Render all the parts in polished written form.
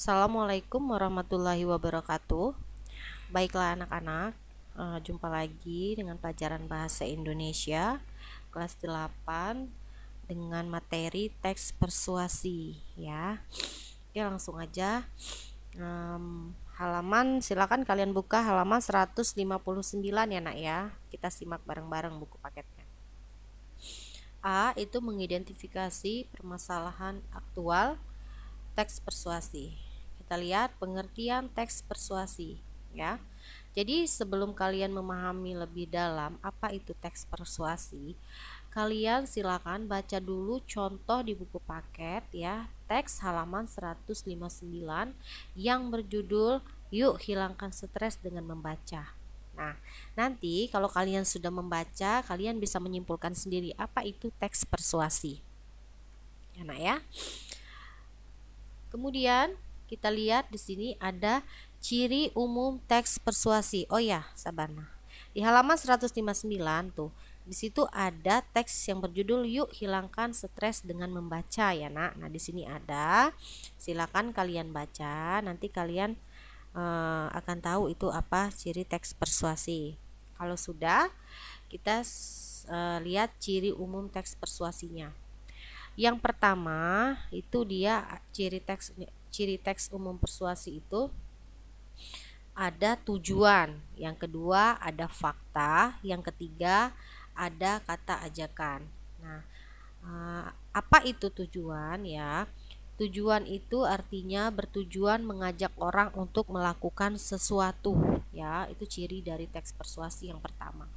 Assalamualaikum warahmatullahi wabarakatuh. Baiklah anak-anak, jumpa lagi dengan pelajaran bahasa Indonesia kelas 8 dengan materi teks persuasi ya. Oke, langsung aja. Halaman silakan kalian buka halaman 159 ya nak ya. Kita simak bareng-bareng buku paketnya. A itu mengidentifikasi permasalahan aktual teks persuasi. Kita lihat pengertian teks persuasi ya. Jadi sebelum kalian memahami lebih dalam apa itu teks persuasi, kalian silakan baca dulu contoh di buku paket ya, teks halaman 159 yang berjudul Yuk Hilangkan Stres dengan Membaca. Nah, nanti kalau kalian sudah membaca, kalian bisa menyimpulkan sendiri apa itu teks persuasi. Ya, nak ya. Kemudian kita lihat di sini ada ciri umum teks persuasi. Oh ya, sabarna. Di halaman 159 tuh, di situ ada teks yang berjudul Yuk Hilangkan Stres dengan Membaca ya, Nak. Nah, di sini ada. Silakan kalian baca, nanti kalian akan tahu itu apa ciri teks persuasi. Kalau sudah, kita lihat ciri umum teks persuasinya. Yang pertama itu dia ciri teks umum persuasi itu ada tujuan, yang kedua ada fakta, yang ketiga ada kata ajakan. Nah, apa itu tujuan ya? Tujuan itu artinya bertujuan mengajak orang untuk melakukan sesuatu ya, itu ciri dari teks persuasi yang pertama.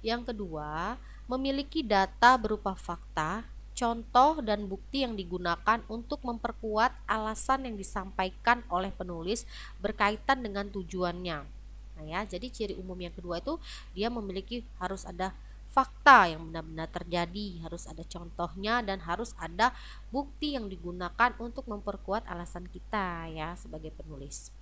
Yang kedua, memiliki data berupa fakta, contoh dan bukti yang digunakan untuk memperkuat alasan yang disampaikan oleh penulis berkaitan dengan tujuannya. Nah ya, jadi ciri umum yang kedua itu dia memiliki harus ada fakta yang benar-benar terjadi, harus ada contohnya dan harus ada bukti yang digunakan untuk memperkuat alasan kita ya sebagai penulis.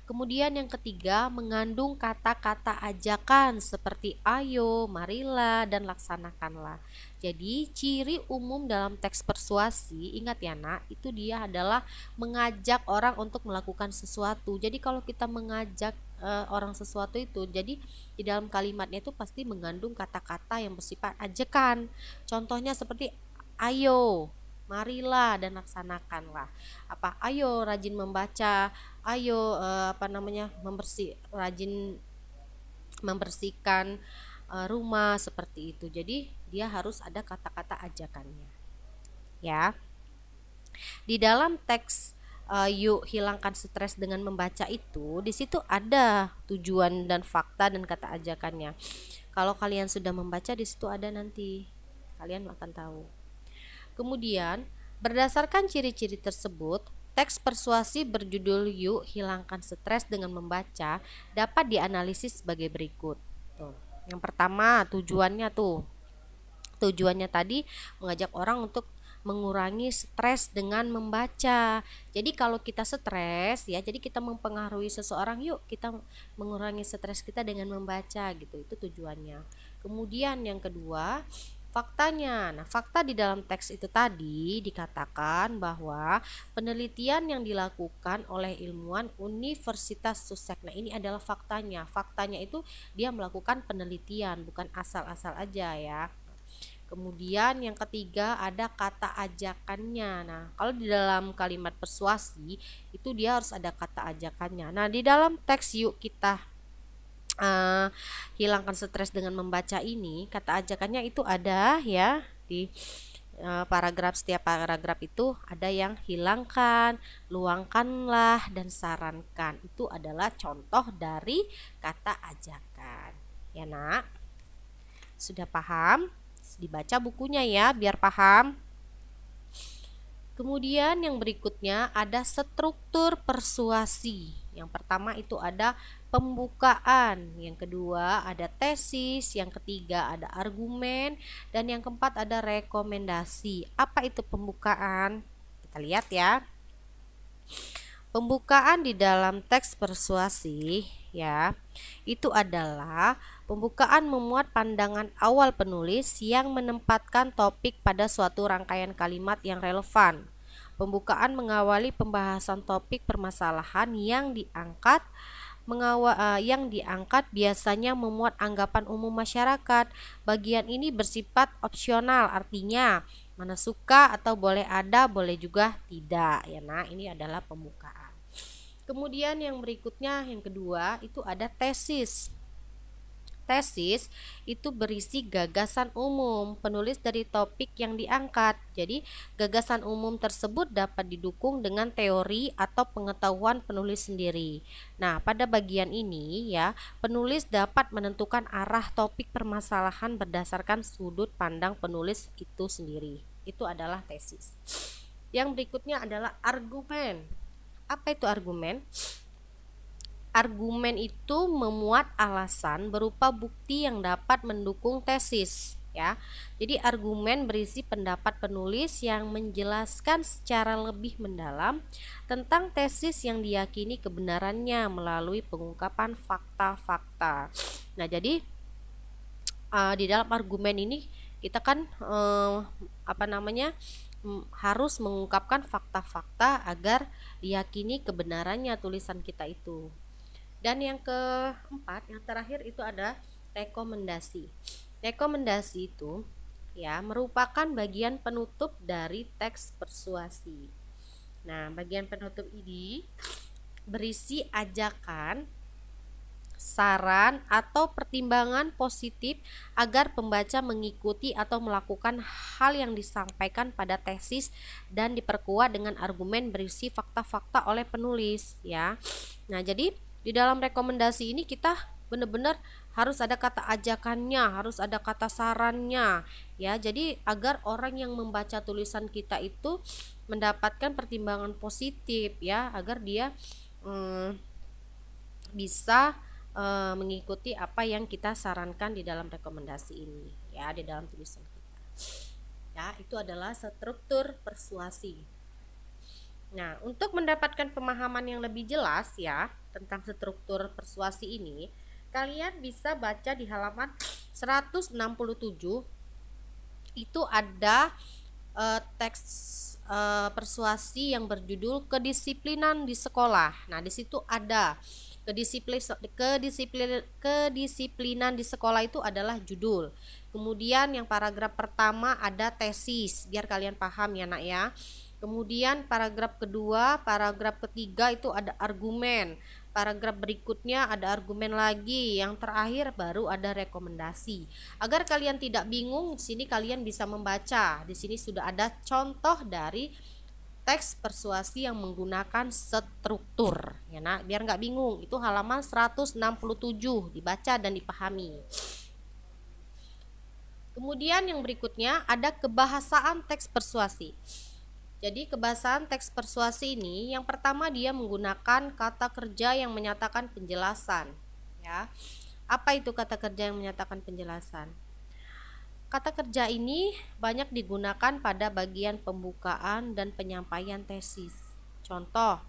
Kemudian yang ketiga, mengandung kata-kata ajakan seperti ayo, marilah, dan laksanakanlah. Jadi ciri umum dalam teks persuasi, ingat ya nak, itu dia adalah mengajak orang untuk melakukan sesuatu. Jadi kalau kita mengajak orang sesuatu itu, jadi di dalam kalimatnya itu pasti mengandung kata-kata yang bersifat ajakan. Contohnya seperti ayo, marilah, dan laksanakanlah. Apa? Ayo rajin membaca, ayo rajin membersihkan rumah, seperti itu. Jadi dia harus ada kata-kata ajakannya ya. Di dalam teks Yuk Hilangkan Stres dengan Membaca itu, di situ ada tujuan dan fakta dan kata ajakannya. Kalau kalian sudah membaca, di situ ada, nanti kalian akan tahu. Kemudian, berdasarkan ciri-ciri tersebut, teks persuasi berjudul Yuk Hilangkan Stres dengan Membaca dapat dianalisis sebagai berikut. Tuh. Yang pertama, tujuannya tadi mengajak orang untuk mengurangi stres dengan membaca. Jadi kalau kita stres ya, jadi kita mempengaruhi seseorang, yuk kita mengurangi stres kita dengan membaca gitu. Itu tujuannya. Kemudian yang kedua, faktanya. Nah, fakta di dalam teks itu tadi dikatakan bahwa penelitian yang dilakukan oleh ilmuwan Universitas Sussex. Nah, ini adalah faktanya. Faktanya itu dia melakukan penelitian, bukan asal-asal aja ya. Kemudian yang ketiga ada kata ajakannya. Nah, kalau di dalam kalimat persuasi itu dia harus ada kata ajakannya. Nah, di dalam teks Yuk Kita Hilangkan Stres dengan Membaca ini, kata ajakannya itu ada ya di setiap paragraf itu ada yang hilangkan, luangkanlah, dan sarankan. Itu adalah contoh dari kata ajakan. Ya nak, sudah paham? Dibaca bukunya ya biar paham. Kemudian yang berikutnya ada struktur persuasi. Yang pertama itu ada pembukaan, yang kedua ada tesis, yang ketiga ada argumen, dan yang keempat ada rekomendasi. Apa itu pembukaan? Kita lihat ya. Pembukaan di dalam teks persuasi ya, itu adalah pembukaan memuat pandangan awal penulis yang menempatkan topik pada suatu rangkaian kalimat yang relevan. Pembukaan mengawali pembahasan topik permasalahan yang diangkat biasanya memuat anggapan umum masyarakat. Bagian ini bersifat opsional, artinya mana suka atau boleh ada, boleh juga tidak ya. Nah, ini adalah pembukaan. Kemudian yang berikutnya, yang kedua itu ada tesis. Tesis itu berisi gagasan umum penulis dari topik yang diangkat. Jadi, gagasan umum tersebut dapat didukung dengan teori atau pengetahuan penulis sendiri. Nah, pada bagian ini ya, penulis dapat menentukan arah topik permasalahan berdasarkan sudut pandang penulis itu sendiri. Itu adalah tesis. Yang berikutnya adalah argumen. Apa itu argumen? Argumen itu memuat alasan berupa bukti yang dapat mendukung tesis ya. Jadi argumen berisi pendapat penulis yang menjelaskan secara lebih mendalam tentang tesis yang diyakini kebenarannya melalui pengungkapan fakta-fakta. Nah, jadi di dalam argumen ini kita kan harus mengungkapkan fakta-fakta agar diyakini kebenarannya tulisan kita itu. Dan yang keempat, yang terakhir itu ada rekomendasi. Rekomendasi itu ya merupakan bagian penutup dari teks persuasi. Nah, bagian penutup ini berisi ajakan, saran atau pertimbangan positif agar pembaca mengikuti atau melakukan hal yang disampaikan pada tesis dan diperkuat dengan argumen berisi fakta-fakta oleh penulis ya. Nah, jadi di dalam rekomendasi ini kita benar-benar harus ada kata ajakannya, harus ada kata sarannya ya. Jadi agar orang yang membaca tulisan kita itu mendapatkan pertimbangan positif ya, agar dia bisa mengikuti apa yang kita sarankan di dalam rekomendasi ini ya, di dalam tulisan kita. Ya, itu adalah struktur persuasi. Nah, untuk mendapatkan pemahaman yang lebih jelas ya tentang struktur persuasi ini, kalian bisa baca di halaman 167. Itu ada teks persuasi yang berjudul kedisiplinan di sekolah. Nah, di situ ada kedisiplinan di sekolah itu adalah judul. Kemudian yang paragraf pertama ada tesis, biar kalian paham ya nak ya. Kemudian paragraf kedua, paragraf ketiga itu ada argumen. Paragraf berikutnya ada argumen lagi. Yang terakhir baru ada rekomendasi. Agar kalian tidak bingung, di sini kalian bisa membaca. Di sini sudah ada contoh dari teks persuasi yang menggunakan struktur. Ya nak, biar nggak bingung. Itu halaman 167, dibaca dan dipahami. Kemudian yang berikutnya ada kebahasaan teks persuasi. Jadi kebahasaan teks persuasi ini yang pertama dia menggunakan kata kerja yang menyatakan penjelasan ya. Apa itu kata kerja yang menyatakan penjelasan? Kata kerja ini banyak digunakan pada bagian pembukaan dan penyampaian tesis. Contoh,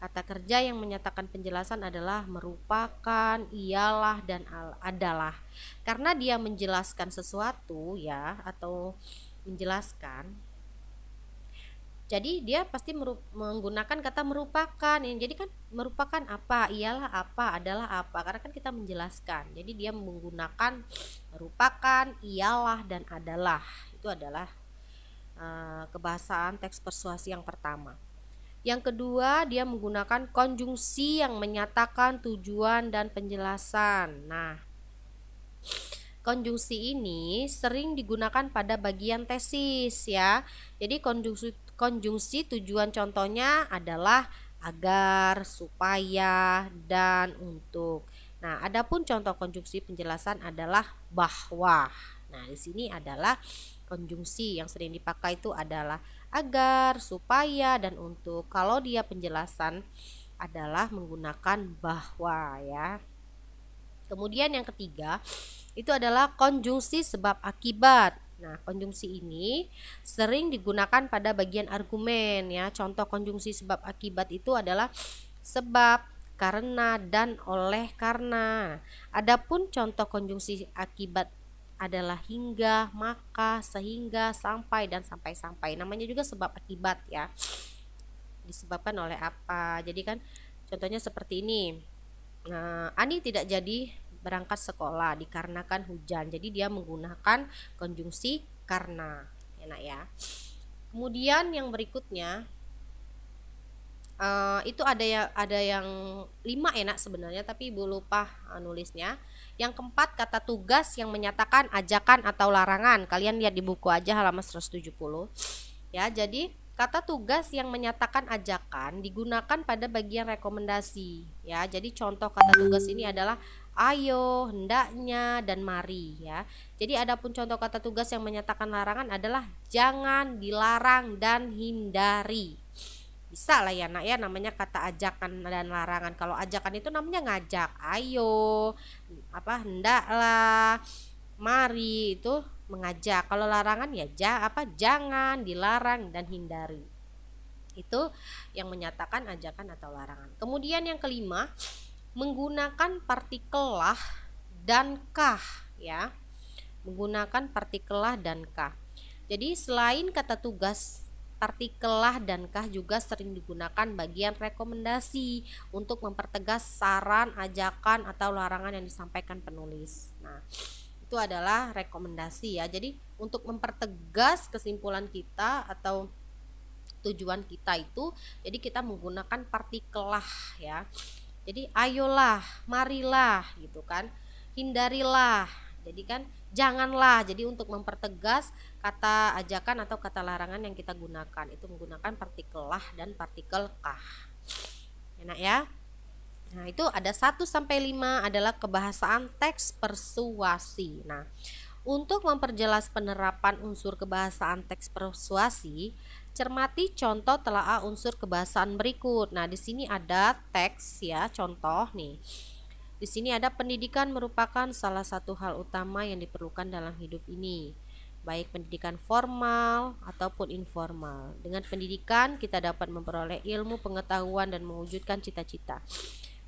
kata kerja yang menyatakan penjelasan adalah merupakan, ialah, dan adalah. Karena dia menjelaskan sesuatu ya, atau menjelaskan, jadi dia pasti menggunakan kata merupakan. Jadi kan merupakan apa, ialah apa, adalah apa, karena kan kita menjelaskan. Jadi dia menggunakan merupakan, ialah, dan adalah. Itu adalah kebahasaan teks persuasi yang pertama. Yang kedua, dia menggunakan konjungsi yang menyatakan tujuan dan penjelasan. Nah, konjungsi ini sering digunakan pada bagian tesis ya. Jadi konjungsi tujuan contohnya adalah agar, supaya, dan untuk. Nah, adapun contoh konjungsi penjelasan adalah bahwa. Nah, di sini adalah konjungsi yang sering dipakai itu adalah agar, supaya, dan untuk. Kalau dia penjelasan adalah menggunakan bahwa ya. Kemudian yang ketiga itu adalah konjungsi sebab akibat. Nah, konjungsi ini sering digunakan pada bagian argumen ya. Contoh konjungsi sebab akibat itu adalah sebab, karena, dan oleh karena. Adapun contoh konjungsi akibat adalah hingga, maka, sehingga, sampai, dan sampai-sampai. Namanya juga sebab akibat ya. disebabkan oleh apa. Jadi kan contohnya seperti ini. Ani tidak jadi berangkat sekolah dikarenakan hujan. Jadi dia menggunakan konjungsi karena. Enak ya. Kemudian yang berikutnya itu ada yang 5 enak sebenarnya, tapi ibu lupa nulisnya. Yang keempat, kata tugas yang menyatakan ajakan atau larangan. Kalian lihat di buku aja halaman 170 ya. Jadi kata tugas yang menyatakan ajakan digunakan pada bagian rekomendasi ya. Jadi contoh kata tugas ini adalah ayo, hendaknya, dan mari ya. Jadi adapun contoh kata tugas yang menyatakan larangan adalah jangan, dilarang, dan hindari. Bisa lah ya nak ya, namanya kata ajakan dan larangan. Kalau ajakan itu namanya ngajak, ayo, hendaklah, mari, itu mengajak. Kalau larangan ya jangan, dilarang, dan hindari. Itu yang menyatakan ajakan atau larangan. Kemudian yang kelima, menggunakan partikel lah dan kah ya. Menggunakan partikel lah dan kah. Jadi selain kata tugas, partikel lah dan kah juga sering digunakan bagian rekomendasi untuk mempertegas saran, ajakan, atau larangan yang disampaikan penulis. Nah, itu adalah rekomendasi ya. Jadi untuk mempertegas kesimpulan kita atau tujuan kita itu, jadi kita menggunakan partikel lah ya. Jadi ayolah, marilah gitu kan, hindarilah, jadi kan janganlah. Jadi untuk mempertegas kata ajakan atau kata larangan yang kita gunakan itu menggunakan partikel lah dan partikel kah. Enak ya. Nah, itu ada 1 sampai 5 adalah kebahasaan teks persuasi. Nah, untuk memperjelas penerapan unsur kebahasaan teks persuasi, cermati contoh telaah unsur kebahasaan berikut. Nah, di sini ada teks ya, contoh nih. Di sini ada pendidikan merupakan salah satu hal utama yang diperlukan dalam hidup ini, baik pendidikan formal ataupun informal. Dengan pendidikan kita dapat memperoleh ilmu, pengetahuan, dan mewujudkan cita-cita.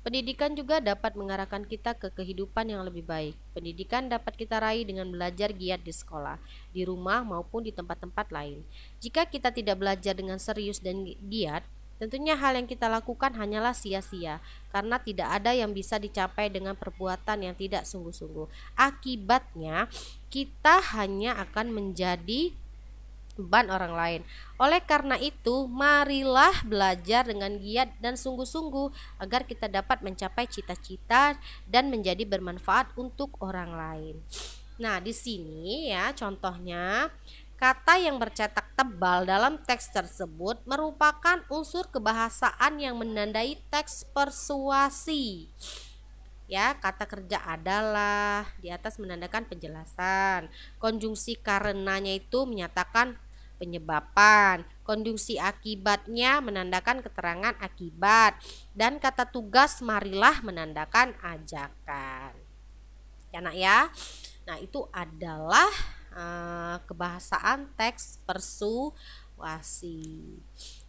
Pendidikan juga dapat mengarahkan kita ke kehidupan yang lebih baik. Pendidikan dapat kita raih dengan belajar giat di sekolah, di rumah, maupun di tempat-tempat lain. Jika kita tidak belajar dengan serius dan giat, tentunya hal yang kita lakukan hanyalah sia-sia, karena tidak ada yang bisa dicapai dengan perbuatan yang tidak sungguh-sungguh. Akibatnya, kita hanya akan menjadi beban orang lain. Oleh karena itu, marilah belajar dengan giat dan sungguh-sungguh agar kita dapat mencapai cita-cita dan menjadi bermanfaat untuk orang lain. Nah, di sini ya contohnya, kata yang bercetak tebal dalam teks tersebut merupakan unsur kebahasaan yang menandai teks persuasi. Ya, kata kerja adalah di atas menandakan penjelasan. Konjungsi karenanya itu menyatakan penyebaban. Konjungsi akibatnya menandakan keterangan akibat. Dan kata tugas marilah menandakan ajakan. Ya nak ya. Nah, itu adalah kebahasaan teks persuasi.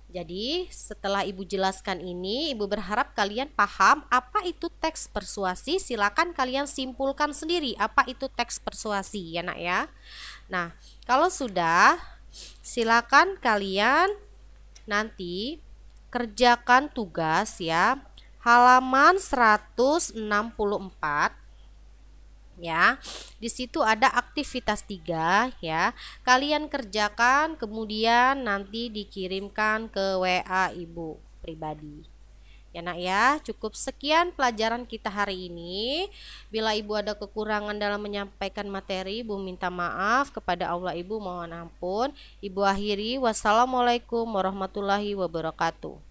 Jadi setelah ibu jelaskan ini, ibu berharap kalian paham apa itu teks persuasi. Silakan kalian simpulkan sendiri apa itu teks persuasi ya nak ya. Nah, kalau sudah, silakan kalian nanti kerjakan tugas ya, halaman 164 ya. Di situ ada aktivitas 3 ya. Kalian kerjakan, kemudian nanti dikirimkan ke WA ibu pribadi. Ya nak ya, cukup sekian pelajaran kita hari ini. Bila ibu ada kekurangan dalam menyampaikan materi, ibu minta maaf kepada Allah, ibu mohon ampun. Ibu akhiri, wassalamualaikum warahmatullahi wabarakatuh.